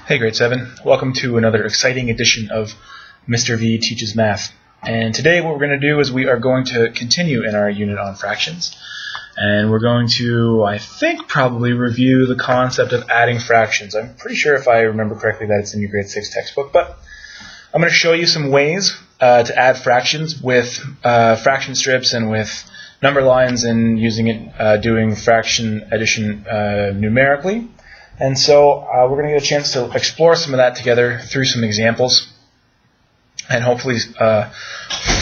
Hey grade 7, welcome to another exciting edition of Mr. V Teaches Math. And today what we're going to do is we are going to continue in our unit on fractions. And we're going to, I think, probably review the concept of adding fractions. I'm pretty sure if I remember correctly that it's in your grade 6 textbook, but I'm going to show you some ways to add fractions with fraction strips and with number lines and using it, doing fraction addition numerically. And so we're going to get a chance to explore some of that together through some examples and hopefully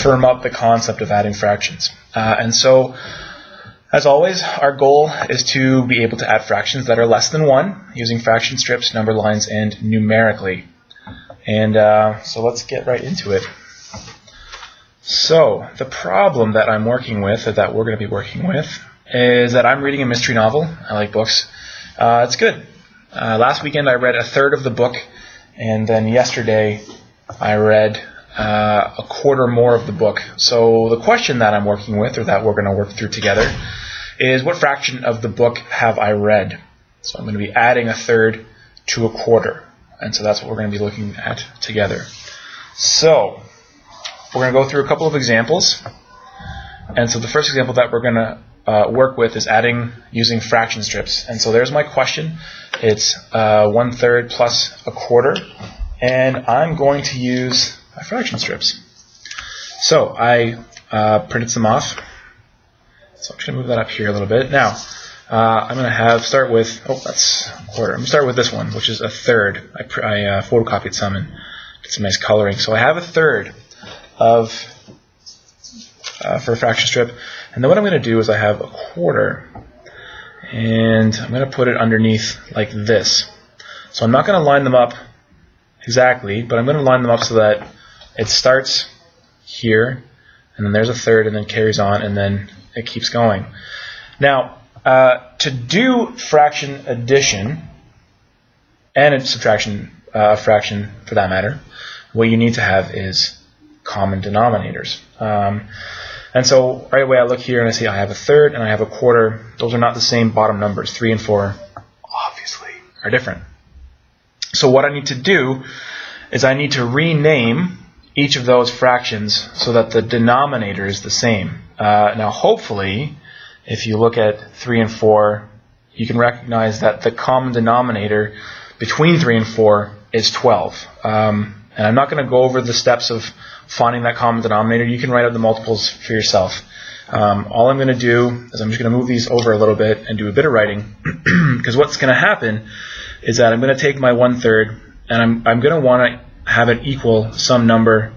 firm up the concept of adding fractions. And so, as always, our goal is to be able to add fractions that are less than 1 using fraction strips, number lines, and numerically. And so let's get right into it. So the problem that I'm working with, or that we're going to be working with, is that I'm reading a mystery novel. I like books. It's good. Last weekend I read a third of the book, and then yesterday I read a quarter more of the book. So the question that I'm working with, or that we're going to work through together, is what fraction of the book have I read? So I'm going to be adding a third to a quarter, and so that's what we're going to be looking at together. So we're going to go through a couple of examples, and so the first example that we're going to work with is adding using fraction strips. And so there's my question. It's 1/3 plus a quarter, and I'm going to use my fraction strips. So I printed some off. So I'm just going to move that up here a little bit. Now I'm going to start with, that's a quarter. I'm going to start with this one, which is a third. I photocopied some and did some nice coloring. So I have a third of for a fraction strip. And then what I'm going to do is I have a quarter, and I'm going to put it underneath like this. So I'm not going to line them up exactly, but I'm going to line them up so that it starts here, and then there's a third, and then carries on, and then it keeps going. Now, to do fraction addition, and subtraction, fraction for that matter, what you need to have is common denominators. And so right away I look here and I see I have a third and I have a quarter. Those are not the same bottom numbers. 3 and 4 obviously are different. So what I need to do is I need to rename each of those fractions so that the denominator is the same. Now hopefully if you look at 3 and 4, you can recognize that the common denominator between 3 and 4 is 12. And I'm not going to go over the steps of finding that common denominator. You can write out the multiples for yourself. All I'm going to do is I'm just going to move these over a little bit and do a bit of writing, because what's going to happen is that I'm going to take my 1/3 and I'm going to want to have it equal some number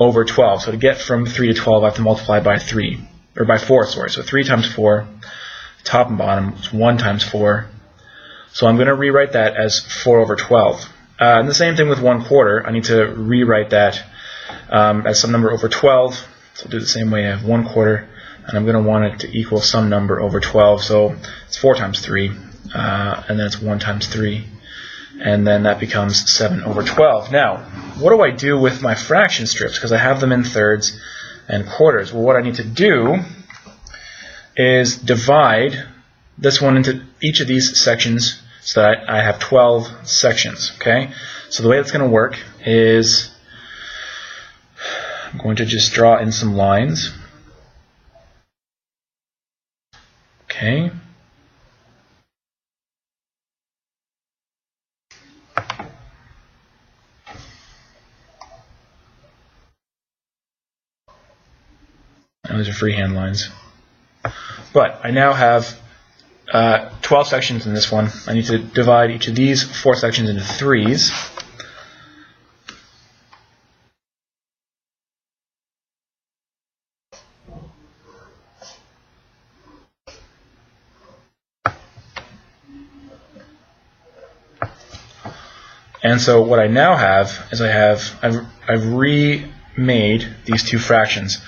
over 12. So to get from 3 to 12, I have to multiply by 4, sorry. So 3 times 4, top and bottom, is 1 times 4. So I'm going to rewrite that as 4 over 12. And the same thing with 1/4. I need to rewrite that as some number over 12. So I'll do the same way. I have 1/4, and I'm going to want it to equal some number over 12. So it's 4 times 3, and then it's 1 times 3, and then that becomes 7 over 12. Now, what do I do with my fraction strips? Because I have them in thirds and quarters. Well, what I need to do is divide this one into each of these sections, so that I have 12 sections, okay? So the way it's going to work is I'm going to just draw in some lines. Okay. And those are freehand lines. But I now have 12 sections in this one. I need to divide each of these 4 sections into 3s. And so what I now have is I've remade these 2 fractions,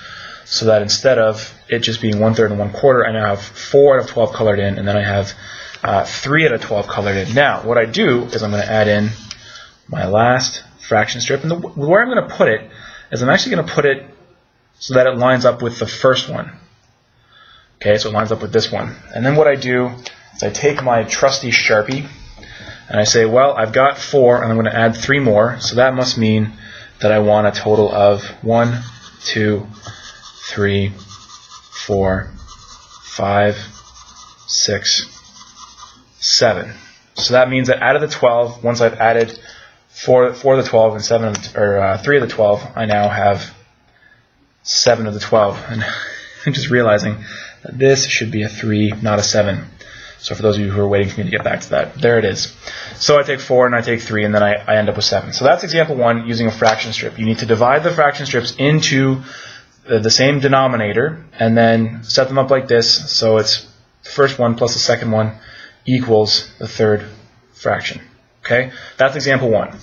so that instead of it just being 1/3 and 1/4, I now have 4 out of 12 colored in, and then I have 3 out of 12 colored in. Now, what I do is I'm going to add in my last fraction strip, and where I'm going to put it is I'm actually going to put it so that it lines up with the first one. Okay, so it lines up with this one. And then what I do is I take my trusty Sharpie, And I say, well, I've got 4, and I'm going to add 3 more, so that must mean that I want a total of 1, 2, 3, 4, 5, 6, 7. So that means that out of the 12, once I've added 4 of the 12 and 3 of the 12, I now have 7 of the 12. And I'm just realizing that this should be a 3, not a 7. So for those of you who are waiting for me to get back to that, there it is. So I take 4 and I take 3, and then I end up with 7. So that's example 1 using a fraction strip. You need to divide the fraction strips into the same denominator and then set them up like this. So it's the first one plus the second one equals the third fraction. Okay, that's example 1.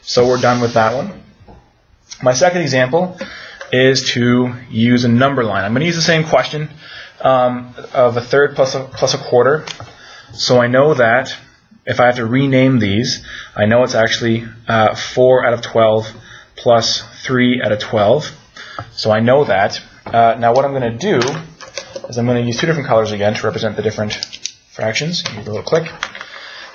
So we're done with that one. My second example is to use a number line. I'm going to use the same question of a third plus a quarter. So I know that if I have to rename these, I know it's actually 4 out of 12 plus 3 out of 12. So I know that. Now what I'm going to do is I'm going to use 2 different colors again to represent the different fractions. Give a little click.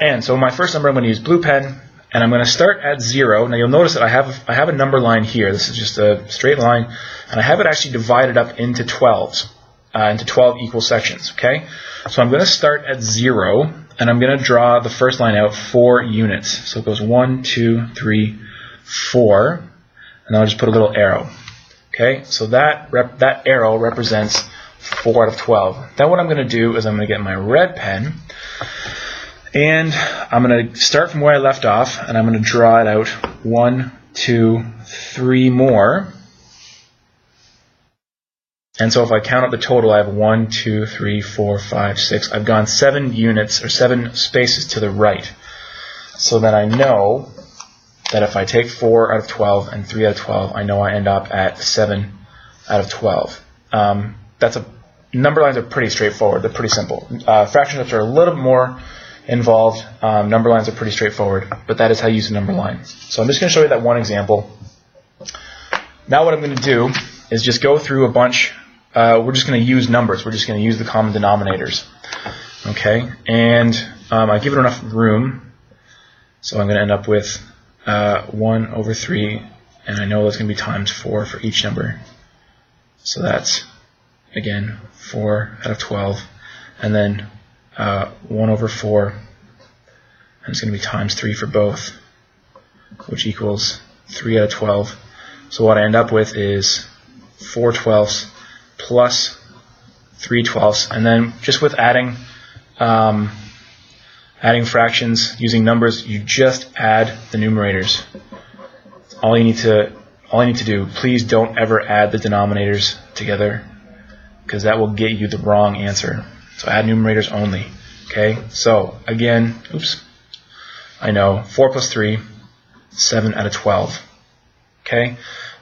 And so my first number, I'm going to use blue pen, and I'm going to start at 0. Now you'll notice that I have a number line here. This is just a straight line, and I have it actually divided up into 12s, into 12 equal sections. Okay, so I'm going to start at 0, and I'm going to draw the first line out 4 units. So it goes 1, 2, 3, 4, and then I'll just put a little arrow. Okay, so that arrow represents 4 out of 12. Then what I'm going to do is I'm going to get my red pen, and I'm going to start from where I left off, and I'm going to draw it out 1, 2, 3 more. And so if I count up the total, I have 1, 2, 3, 4, 5, 6. I've gone 7 units or 7 spaces to the right. So then I know that if I take 4 out of 12 and 3 out of 12, I know I end up at 7 out of 12. Number lines are pretty straightforward. They're pretty simple. Fraction strips are a little bit more involved. Number lines are pretty straightforward, but that is how you use a number line. So I'm just going to show you that one example. Now what I'm going to do is just go through a bunch. We're just going to use numbers. We're just going to use the common denominators. Okay, and I give it enough room, so I'm going to end up with 1 over 3, and I know that's going to be times 4 for each number. So that's, again, 4 out of 12, and then 1 over 4, and it's going to be times 3 for both, which equals 3 out of 12. So what I end up with is 4 twelfths plus 3 twelfths, and then just with adding fractions using numbers, you just add the numerators. All you need to do. Please don't ever add the denominators together, because that will get you the wrong answer. So add numerators only. Okay, so again, I know 4 plus 3, 7 out of 12. Okay,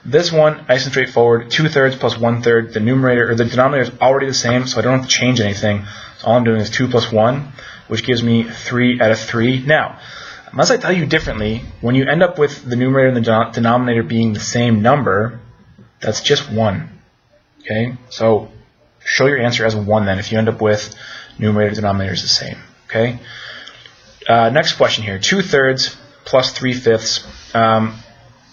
this one, nice and straightforward, 2/3 plus 1/3. The numerator or the denominator is already the same, so I don't have to change anything. So all I'm doing is 2 plus 1, which gives me 3 out of 3. Now, unless I tell you differently, when you end up with the numerator and the denominator being the same number, that's just 1. Okay, so show your answer as 1 then if you end up with numerator and denominator is the same. Okay. Next question here: 2/3 plus 3/5.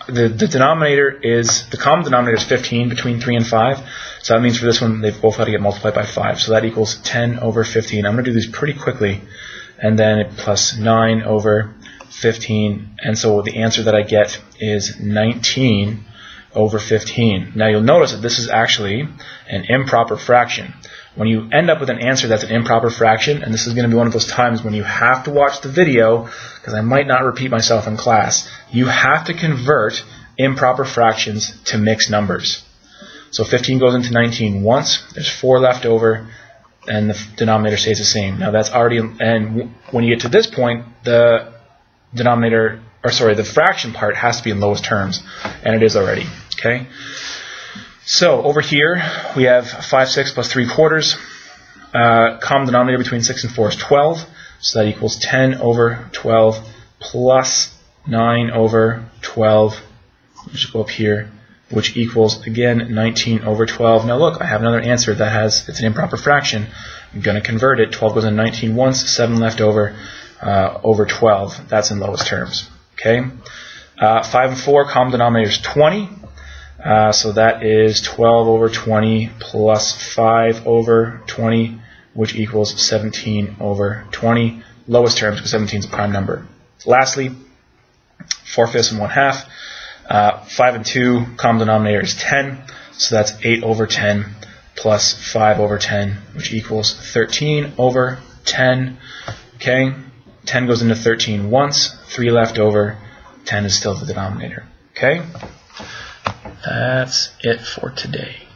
The denominator is, the common denominator is 15 between 3 and 5. So that means for this one, they've both got to get multiplied by 5. So that equals 10 over 15. I'm going to do these pretty quickly. And then plus 9 over 15. And so the answer that I get is 19 over 15. Now you'll notice that this is actually an improper fraction. When you end up with an answer that's an improper fraction, and this is going to be one of those times when you have to watch the video, because I might not repeat myself in class, you have to convert improper fractions to mixed numbers. So 15 goes into 19 once, there's 4 left over, and the denominator stays the same. Now that's already, and when you get to this point, the denominator, or sorry, the fraction part has to be in lowest terms, and it is already. Okay. So over here we have 5 6 plus 3/4. Common denominator between 6 and 4 is 12, so that equals 10 over 12 plus 9 over 12. Just go up here, which equals again 19 over 12. Now look, I have another answer that it's an improper fraction. I'm going to convert it. 12 goes into 19 once, 7 left over, over 12. That's in lowest terms. Okay. 5 and 4, common denominator is 20. So that is 12 over 20 plus 5 over 20, which equals 17 over 20. Lowest terms, because 17 is a prime number. Lastly, 4/5 and 1/2. 5 and 2, common denominator is 10. So that's 8 over 10 plus 5 over 10, which equals 13 over 10. Okay, 10 goes into 13 once, 3 left over, 10 is still the denominator. Okay, that's it for today.